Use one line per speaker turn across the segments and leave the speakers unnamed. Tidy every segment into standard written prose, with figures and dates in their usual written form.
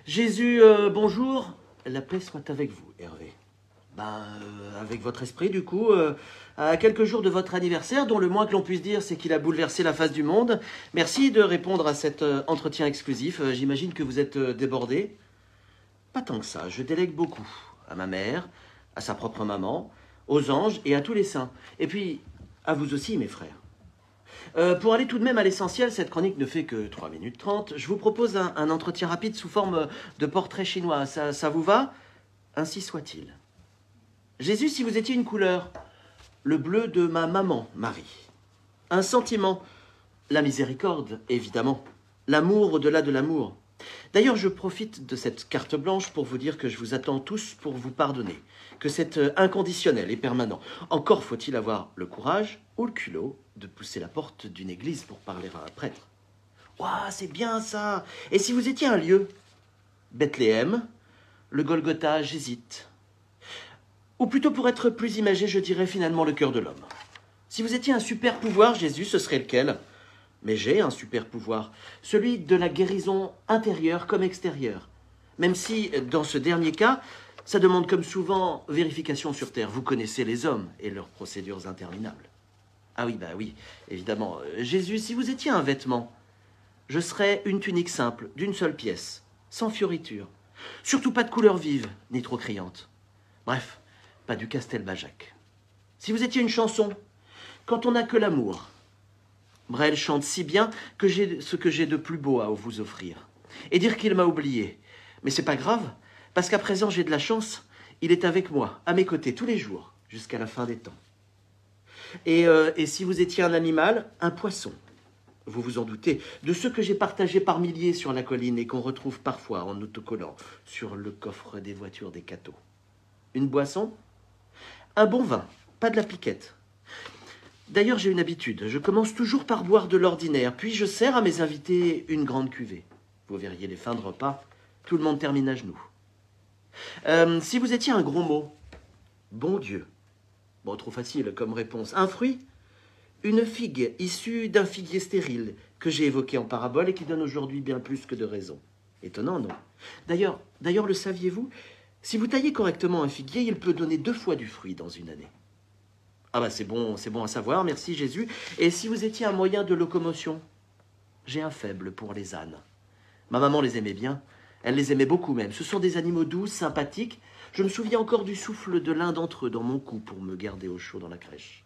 Jésus, bonjour. La paix soit avec vous, Hervé. Avec votre esprit, du coup, à quelques jours de votre anniversaire, dont le moins que l'on puisse dire, c'est qu'il a bouleversé la face du monde. Merci de répondre à cet entretien exclusif. J'imagine que vous êtes débordé. Pas tant que ça, je délègue beaucoup. À ma mère, à sa propre maman, aux anges et à tous les saints. Et puis, à vous aussi, mes frères. Pour aller tout de même à l'essentiel, cette chronique ne fait que 3 minutes 30. Je vous propose un entretien rapide sous forme de portrait chinois. Ça vous va? Ainsi soit-il. Jésus, si vous étiez une couleur, le bleu de ma maman, Marie. Un sentiment, la miséricorde, évidemment. L'amour au-delà de l'amour. D'ailleurs, je profite de cette carte blanche pour vous dire que je vous attends tous pour vous pardonner, que c'est inconditionnel et permanent. Encore faut-il avoir le courage ou le culot de pousser la porte d'une église pour parler à un prêtre. Ouah, c'est bien ça! Et si vous étiez un lieu? Bethléem, le Golgotha, j'hésite. Ou plutôt pour être plus imagé, je dirais finalement le cœur de l'homme. Si vous étiez un super pouvoir, Jésus, ce serait lequel? Mais j'ai un super pouvoir, celui de la guérison intérieure comme extérieure. Même si, dans ce dernier cas, ça demande comme souvent vérification sur terre. Vous connaissez les hommes et leurs procédures interminables. Ah oui, oui, évidemment. Jésus, si vous étiez un vêtement, je serais une tunique simple, d'une seule pièce, sans fioriture. Surtout pas de couleur vive, ni trop criante. Bref, pas du Castelbajac. Si vous étiez une chanson, quand on n'a que l'amour, Brel chante si bien que j'ai ce que j'ai de plus beau à vous offrir. Et dire qu'il m'a oublié. Mais c'est pas grave, parce qu'à présent j'ai de la chance. Il est avec moi, à mes côtés, tous les jours, jusqu'à la fin des temps. Et si vous étiez un animal, un poisson, vous vous en doutez, de ceux que j'ai partagés par milliers sur la colline et qu'on retrouve parfois en autocollant sur le coffre des voitures des cathos. Une boisson? Un bon vin, pas de la piquette. D'ailleurs, j'ai une habitude. Je commence toujours par boire de l'ordinaire, puis je sers à mes invités une grande cuvée. Vous verriez les fins de repas, tout le monde termine à genoux. Si vous étiez un gros mot, bon Dieu. Bon, trop facile comme réponse. Un fruit? Une figue issue d'un figuier stérile que j'ai évoqué en parabole et qui donne aujourd'hui bien plus que de raison. Étonnant, non? D'ailleurs, le saviez-vous? Si vous taillez correctement un figuier, il peut donner 2 fois du fruit dans une année. Ah c'est bon à savoir, merci Jésus. Et si vous étiez un moyen de locomotion? J'ai un faible pour les ânes. Ma maman les aimait bien, elle les aimait beaucoup même. Ce sont des animaux doux, sympathiques. Je me souviens encore du souffle de l'un d'entre eux dans mon cou pour me garder au chaud dans la crèche.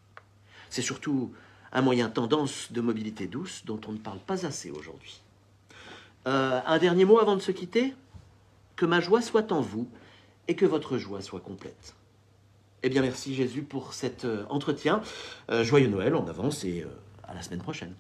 C'est surtout un moyen tendance de mobilité douce dont on ne parle pas assez aujourd'hui. Un dernier mot avant de se quitter? Que ma joie soit en vous et que votre joie soit complète. Eh bien, merci Jésus pour cet entretien. Joyeux Noël en avance et à la semaine prochaine.